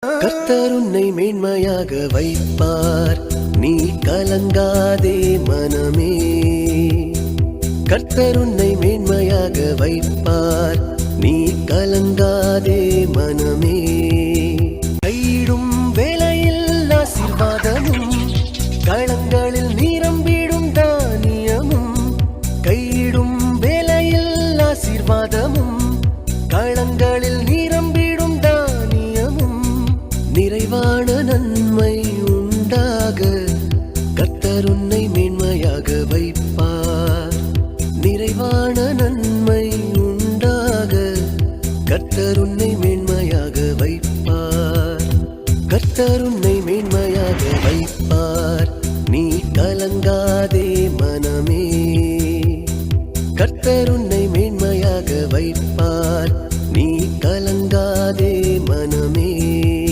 கர்த்தர் உன்னை மேன்மையாக வைப்பார், நீ கலங்காதே மனமே. கர்த்தர் உன்னை மேன்மையாக வைப்பார், நீ கலங்காதே மனமே. கையிடும் வேளையில் ஆசீர்வாதமும், களங்களில் நிரம்பிடும் தானியமும். கையிடும் வேளையில் ஆசீர்வாதமும், களங்களில் நிரம்பிடும் தானியமும். நிறைவான நன்மை உண்டாக கர்த்தர் உன்னை மேன்மையாக வைப்பார். நிறைவான நன்மை உண்டாக கர்த்தர் உன்னை மேன்மையாக வைப்பார். கர்த்தர் உன்னை மேன்மையாக வைப்பார், நீ கலங்காதே மனமே. கர்த்தர் உன்னை மேன்மையாக வைப்பார், நீ கலங்காதே மனமே.